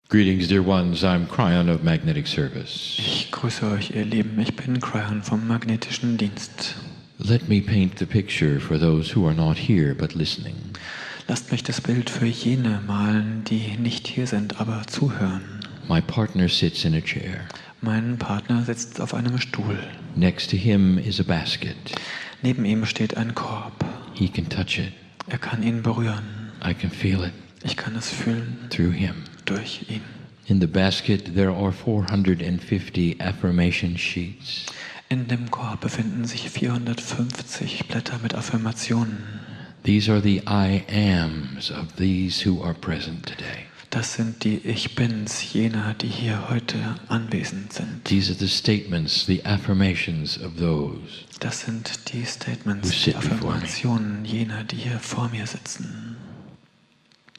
Greetings, dear ones. I'm Kryon of Magnetic Service. Ich grüße euch, ihr Lieben. Ich bin Kryon vom Magnetischen Dienst. Let me paint the picture for those who are not here but listening. Lasst mich das Bild für jene malen, die nicht hier sind, aber zuhören. My partner sits in a chair. Mein Partner sitzt auf einem Stuhl. Next to him is a basket. Neben ihm steht ein Korb. He can touch it. Er kann ihn berühren. I can feel it Ich kann es fühlen through him. durch ihn. In the basket there are 450 affirmation sheets. In dem Korb befinden sich 450 Blätter mit Affirmationen. These are the I ams of these who are present today. Das sind die Ich Bins jener, die hier heute anwesend sind. These are the statements, the affirmations of those. Das sind die Who Statements, sit die before me. Affirmationen jener, die hier vor mir sitzen.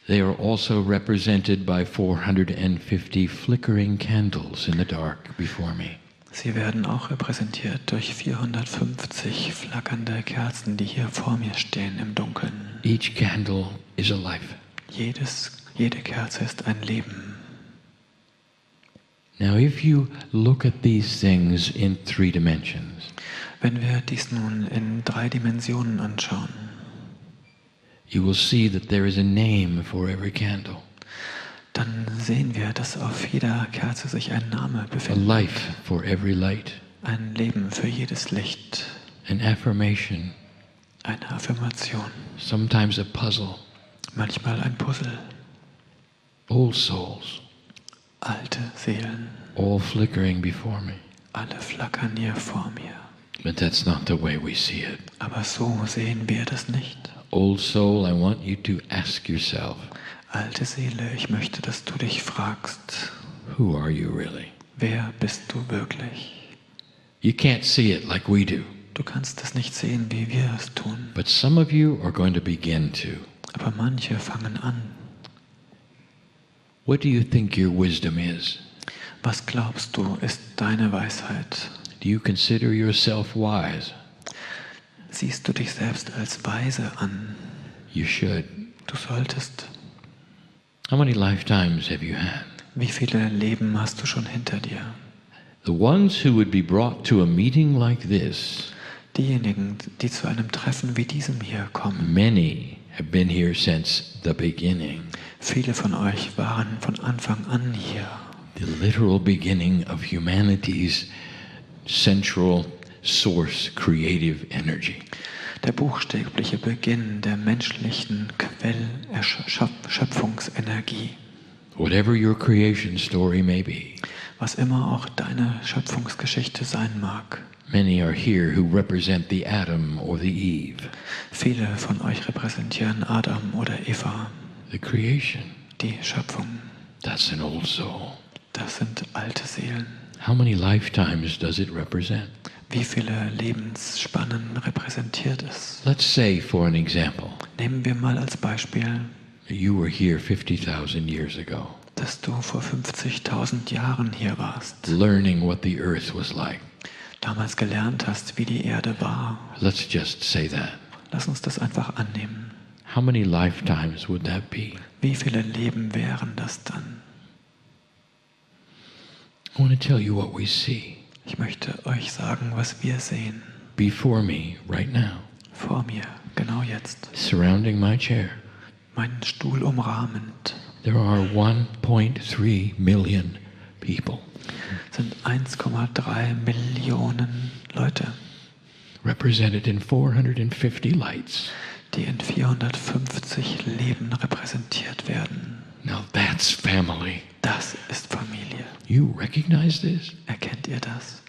They are also represented by 450 flickering candles in the dark before me. Sie werden auch repräsentiert durch 450 flackernde Kerzen, die hier vor mir stehen im Dunkeln. Each candle is a life. Jede Kerze ist ein Leben. Now, if you look at these things in 3 dimensions, Wenn wir dies nun in 3 Dimensionen anschauen, you will see that there is a name for every candle, dann sehen wir, dass auf jeder Kerze sich ein Name a befindet. life for every light, Ein Leben für jedes Licht. an affirmation, Eine Affirmation. sometimes a puzzle, Manchmal ein Puzzle. old souls, Alte Seelen. all flickering before me. Alle flackern hier vor mir. But that's not the way we see it. Aber so sehen wir das nicht. Old soul, I want you to ask yourself, Alte Seele, ich möchte, dass du dich fragst, who are you really? wer bist du wirklich? You can't see it like we do, Du kannst es nicht sehen, wie wir es tun. but some of you are going to begin to. Aber manche fangen an. What do you think your wisdom is? Was glaubst du, ist deine Weisheit? Do you consider yourself wise? Siehst du dich selbst als weise an? You should. Du solltest. How many lifetimes have you had? Wie viele Leben hast du schon hinter dir? The ones who would be brought to a meeting like this, Diejenigen, die zu einem Treffen wie diesem hier kommen, many have been here since the beginning, viele von euch waren von Anfang an hier. the literal beginning of humanity's central source creative energy. Der buchstäbliche Beginn der menschlichen Schöpfungsenergie. Whatever your creation story may be, Was immer auch deine Schöpfungsgeschichte sein mag. many are here who represent the Adam or the Eve, Viele von euch repräsentieren Adam oder Eva, the creation. die Schöpfung. That's an old soul. Das sind alte Seelen. How many lifetimes does it represent? Wie viele Lebensspannen repräsentiert es? Let's say, for an example, Nehmen wir mal als Beispiel, you were here 50,000 years ago, dass du vor 50.000 Jahren hier warst. learning what the earth was like. Damals gelernt hast, wie die Erde war. Let's just say that. Lass uns das einfach annehmen. How many lifetimes would that be? Wie viele Leben wären das dann? I want to tell you what we see Ich möchte euch sagen, was wir sehen. before me right now, Vor mir, genau jetzt. surrounding my chair. Meinen Stuhl umrahmend There are 1.3 million people sind 1,3 Millionen Leute, represented in 450 lights. die in 450 Leben repräsentiert werden. Now that's family. Das ist Familie. You recognize this? Erkennt ihr das?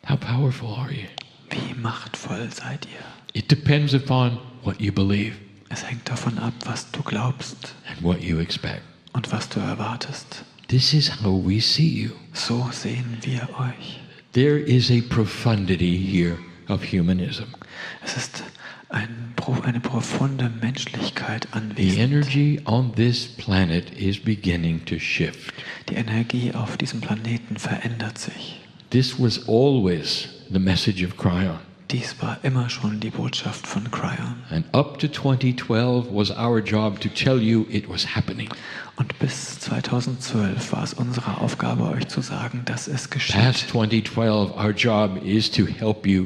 How powerful are you? Wie machtvoll seid ihr? It depends upon what you believe Es hängt davon ab, was du glaubst and what you expect. und was du erwartest. This is how we see you. So sehen wir euch. There is a profundity here of humanism. Es ist eine profunde Menschlichkeit The anwesend. energy on this planet is beginning to shift. Die Energie auf diesem Planeten verändert sich. This was always the message of Kryon. Dies war immer schon die Botschaft von Kryon. And up to 2012 was our job to tell you it was happening. Und bis 2012 war es unsere Aufgabe, euch zu sagen, dass es geschieht. Past 2012, our job is to help you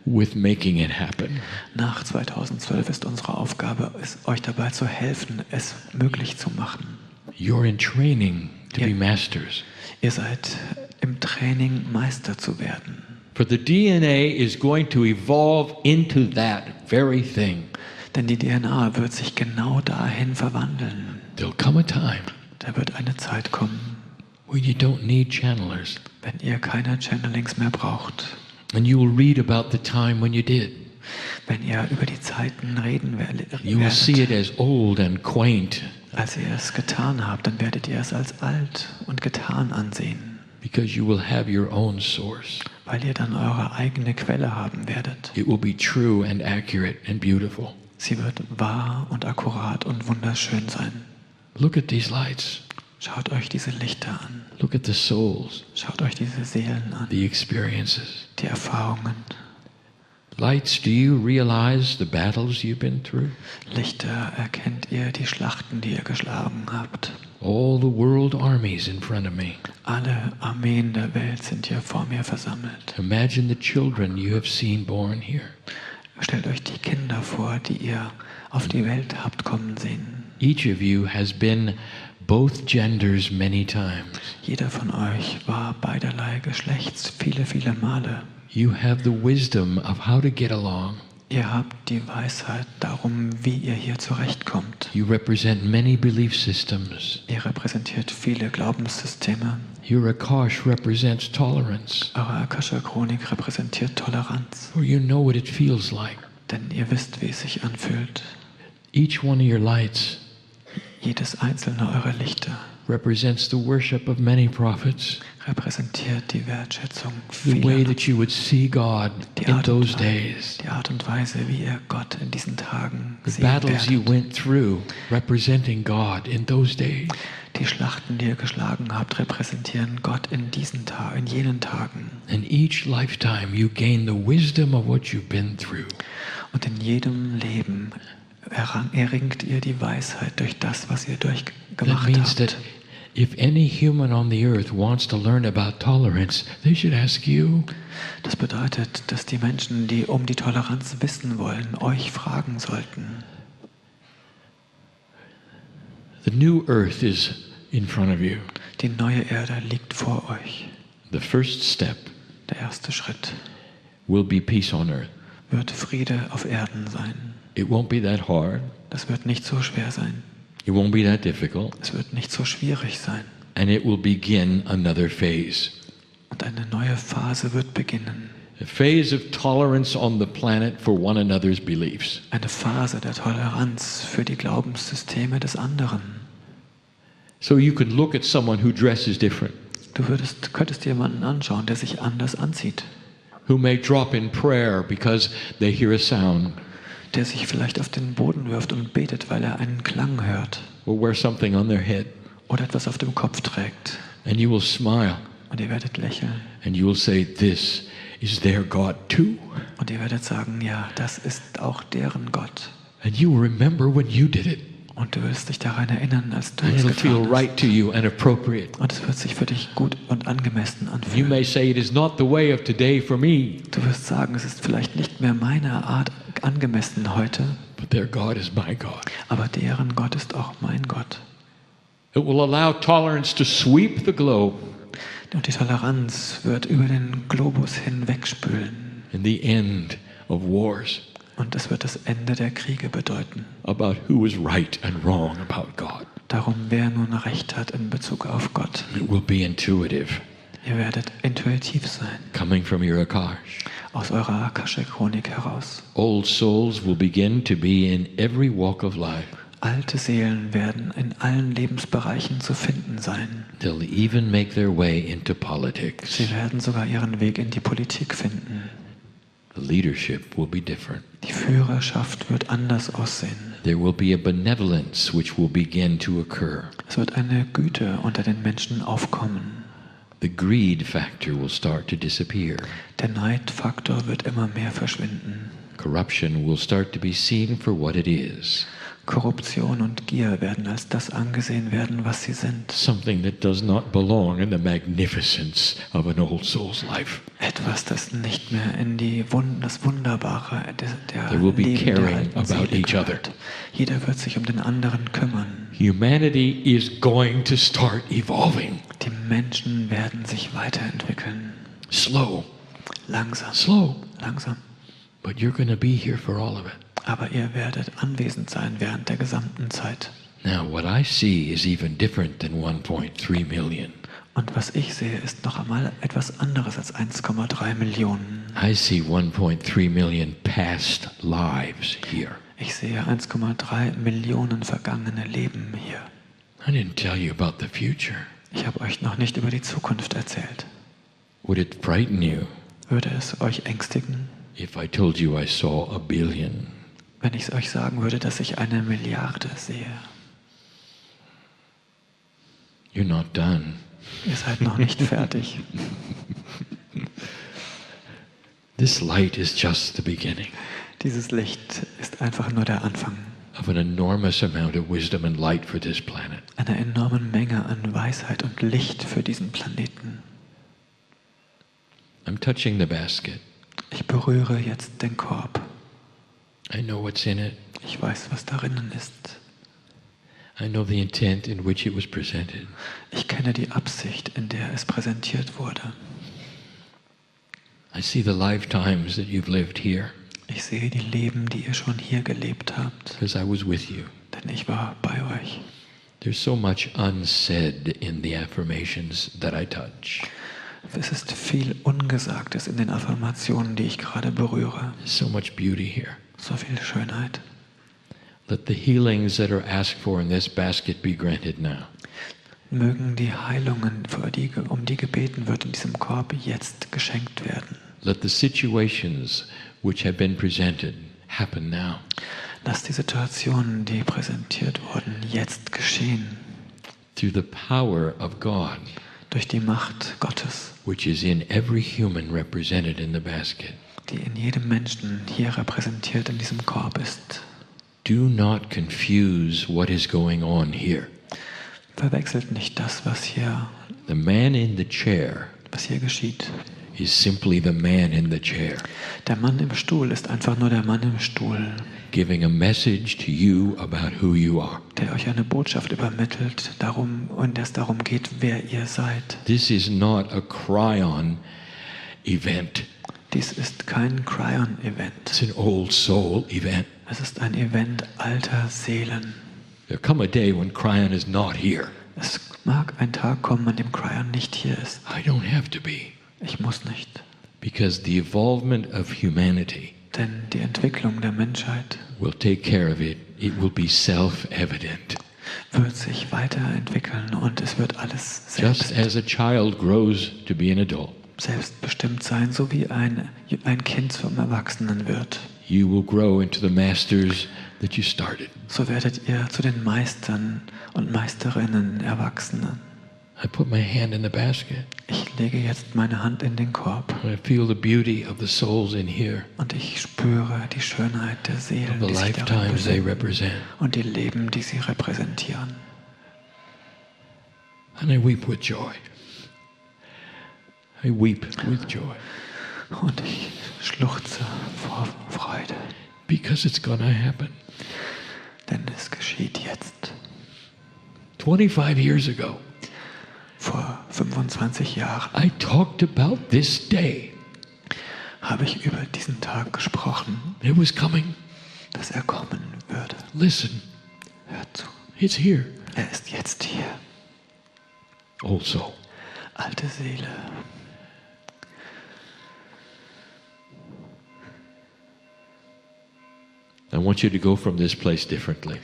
with making it happen. Nach 2012 ist unsere Aufgabe, euch dabei zu helfen, es möglich zu machen. You're in training to Ja. be masters. Ihr seid im Training, Meister zu werden. For the DNA is going to evolve into that very thing. Denn die DNA wird sich genau dahin verwandeln. There'll come a time Da wird eine Zeit kommen, where you don't need channelers. wenn ihr keine Channelings mehr braucht. And you will read about the time when you did. Wenn ihr über die Zeiten reden You will see it werdet, as old and quaint als ihr es getan habt, dann werdet ihr es als alt und getan ansehen, because you will have your own source. weil ihr dann eure eigene Quelle haben werdet. It will be true and accurate and beautiful. Sie wird wahr und akkurat und wunderschön sein. Look at these lights. Schaut euch diese Lichter an. Look at the souls, Schaut euch diese Seelen an, the experiences. die Erfahrungen. Lights, do you realize the battles you've been through? Lichter, erkennt ihr die Schlachten, die ihr geschlagen habt. All the world armies in front of me. Alle Armeen der Welt sind hier vor mir versammelt. Imagine the children you have seen born here. Stellt euch die Kinder vor, die ihr auf die Welt habt kommen sehen. Each of you has been both genders many times. Jeder von euch war beiderlei Geschlechts viele, viele Male. You have the wisdom of how to get along. Ihr habt die Weisheit darum, wie ihr hier zurechtkommt. You represent many belief systems. Ihr repräsentiert viele Glaubenssysteme. Your Akash represents tolerance, Eure Akasha-Chronik repräsentiert Toleranz. for you know what it feels like. Denn ihr wisst, wie es sich anfühlt. Each one of your lights Jedes einzelne eurer Lichter represents the worship of many prophets, repräsentiert die Wertschätzung the way vieler. that you would see God Die in Art, und those Weise, days, die Art und Weise, wie ihr Gott in diesen Tagen the sehen battles you werdet. went through representing God in those days. Die Schlachten, die ihr geschlagen habt, repräsentieren Gott in in jenen Tagen. In each lifetime, you gain the wisdom of what you've been through. Und in jedem Leben erringt ihr die Weisheit durch das, was ihr That durchgemacht means habt. that if any human on the earth wants to learn about tolerance, they should ask you. Das bedeutet, dass die Menschen, die um die Toleranz wissen wollen, euch fragen sollten. The new earth is in front of you. Die neue Erde liegt vor euch. The first step Der erste Schritt will be peace on earth. wird Friede auf Erden sein. It won't be that hard. Das wird nicht so schwer sein. It won't be that difficult. Es wird nicht so schwierig sein. And it will begin another phase. Und eine neue Phase wird beginnen. A phase of tolerance on the planet for one another's beliefs. Eine Phase der Toleranz für die Glaubenssysteme des anderen. So you could look at someone who dresses different, Du könntest jemanden anschauen, der sich anders anzieht. who may drop in prayer because they hear a sound, Der sich vielleicht auf den Boden wirft und betet, weil er einen Klang hört. or wear something on their head. Oder etwas auf dem Kopf trägt. And you will smile Und ihr werdet lächeln. and you will say, "This is their God too." Und ihr werdet sagen, ja, das ist auch deren Gott. And you will remember when you did it. Und du wirst dich daran erinnern, als du And es it'll feel getan hast. right to you and appropriate. Und es wird sich für dich gut und angemessen You anfühlen. may say, "It is not the way of today for me," Du wirst sagen, es ist vielleicht nicht mehr meiner Art angemessen heute, but their God is my God. aber deren Gott ist auch mein Gott. It will allow tolerance to sweep the globe Und die Toleranz wird über den Globus hinwegspülen. in the end of wars Und es wird das Ende der Kriege bedeuten. about who is right and wrong about God. Darum, wer nun Recht hat in Bezug auf Gott. It will be intuitive, Ihr werdet intuitiv sein, coming from your Akash. aus eurer Akasha-Chronik heraus. Old souls will begin to be in every walk of life. Alte Seelen werden in allen Lebensbereichen zu finden sein. They'll even make their way into politics. Sie werden sogar ihren Weg in die Politik finden. The leadership will be different. Die Führerschaft wird anders aussehen. There will be a benevolence which will begin to occur. Es wird eine Güte unter den Menschen aufkommen. The greed factor will start to disappear. Der Neidfaktor wird immer mehr verschwinden. Corruption will start to be seen for what it is. Korruption und Gier werden als das angesehen werden, was sie sind. Something that does not belong in the magnificence of an old soul's life. Etwas, das nicht mehr in das Wunderbare der They will be Leben der caring alten about Seele each other. gehört. Jeder wird sich um den anderen kümmern. Humanity is going to start evolving. Die Menschen werden sich weiterentwickeln. Slow, Langsam, slow. langsam. But you're going to be here for all of it. Aber ihr werdet anwesend sein während der gesamten Zeit. Now, what I see is even different than 1.3 million. Und was ich sehe, ist noch einmal etwas anderes als 1,3 Millionen. I see 1.3 million past lives here. Ich sehe 1,3 Millionen vergangene Leben hier. I didn't tell you about the future. Ich habe euch noch nicht über die Zukunft erzählt. Would it frighten you Würde es euch ängstigen, if I told you I saw a billion? wenn ich euch sagen würde, dass ich 1 Milliarde sehe? You're not done. Ihr seid noch nicht fertig. This light is just the beginning Dieses Licht ist einfach nur der Anfang of an enormous amount of wisdom and light for this planet. einer enormen Menge an Weisheit und Licht für diesen Planeten. I'm touching the basket. Ich berühre jetzt den Korb. I know what's in it. Ich weiß, was darinnen ist. I know the intent in which it was presented. Ich kenne die Absicht, in der es präsentiert wurde. I see the lifetimes that you've lived here Ich sehe die Leben, die ihr schon hier gelebt habt, because I was with you. denn ich war bei euch. There's so much unsaid in the affirmations that I touch. Es ist viel Ungesagtes in den Affirmationen, die ich gerade berühre. So much beauty here. So viel Schönheit. Let the healings that are asked for in this basket be granted now. Mögen die Heilungen, um die gebeten wird in diesem Korb, jetzt geschenkt werden. Let the situations which have been presented happen now. Lass die Situationen, die präsentiert wurden, jetzt geschehen. Through the power of God, Durch die Macht Gottes, which is in every human represented in the basket. die in jedem Menschen hier repräsentiert in diesem Korb ist. Do not confuse what is going on here. Verwechselt nicht das, was hier The man in the chair geschieht. is simply the man in the chair, Der Mann im Stuhl ist einfach nur der Mann im Stuhl, giving a message to you about who you are. der euch eine Botschaft übermittelt, in der es darum geht, wer ihr seid. This is not a Kryon event. Dies ist kein Kryon-Event. It's an old soul event. Es ist ein Event alter Seelen. There'll come a day when Kryon is not here. Es mag ein Tag kommen, an dem Kryon nicht hier ist. I don't have to be. Ich muss nicht. Because the evolvement of humanity Denn die Entwicklung der Menschheit will take care of it. It will be self-evident. wird sich weiterentwickeln und es wird alles Just as a child grows to be an adult, selbstbestimmt sein, so wie ein Kind zum Erwachsenen wird. you will grow into the masters that you started. So werdet ihr zu den Meistern und Meisterinnen Erwachsenen. I put my hand in the basket. Ich lege jetzt meine Hand in den Korb I feel the beauty of the souls in here, und ich spüre die Schönheit der Seelen, the die sich darin lifetimes they befinden represent. und die Leben, die sie repräsentieren. And I weep with joy. I weep with joy. Und ich schluchze vor Freude, Because it's gonna happen. denn es geschieht jetzt. 25 years ago, Vor 25 Jahren I talked about this day. habe ich über diesen Tag gesprochen, It was coming. dass er kommen würde. Listen, Hört zu, it's here. er ist jetzt hier. Old soul. Alte Seele, I want you to go from this place differently.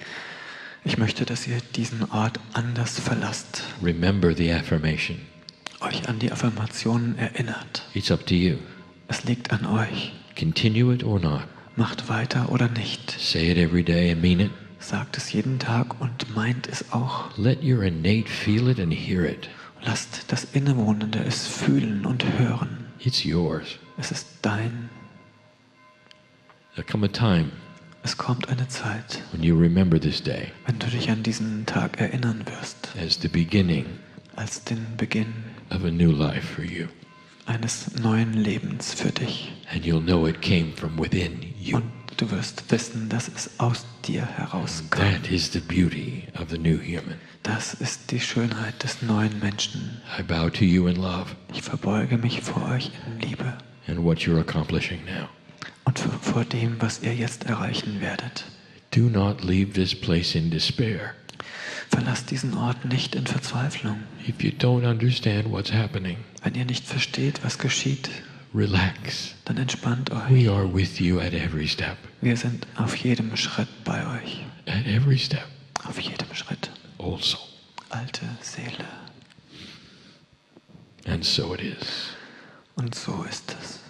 ich möchte, dass ihr diesen Ort anders verlasst, Remember the affirmation. euch an die Affirmationen erinnert. It's up to you. Es liegt an euch. Continue it or not. Macht weiter oder nicht. Say it every day and mean it. Sagt es jeden Tag und meint es auch. Let your innate feel it and hear it. Lasst das Innewohnende es fühlen und hören. It's yours. Es ist dein. There'll come a time Es kommt eine Zeit, when you remember this day wenn du dich an diesen Tag erinnern wirst, as the beginning als den Beginn of a new life for you. eines neuen Lebens für dich. And you'll know it came from within you. Und du wirst wissen, dass es aus dir herauskam. That is the beauty of the new human. Das ist die Schönheit des neuen Menschen. I bow to you in love Ich verbeuge mich vor euch in Liebe and what you're accomplishing now. und vor dem, was ihr jetzt erreichen werdet. Do not leave this place in despair. Verlasst diesen Ort nicht in Verzweiflung. If you don't understand what's happening, Wenn ihr nicht versteht, was geschieht, relax. dann entspannt euch. We are with you at every step. Wir sind auf jedem Schritt bei euch. At every step. Auf jedem Schritt. Also. Alte Seele. And so it is. Und so ist es.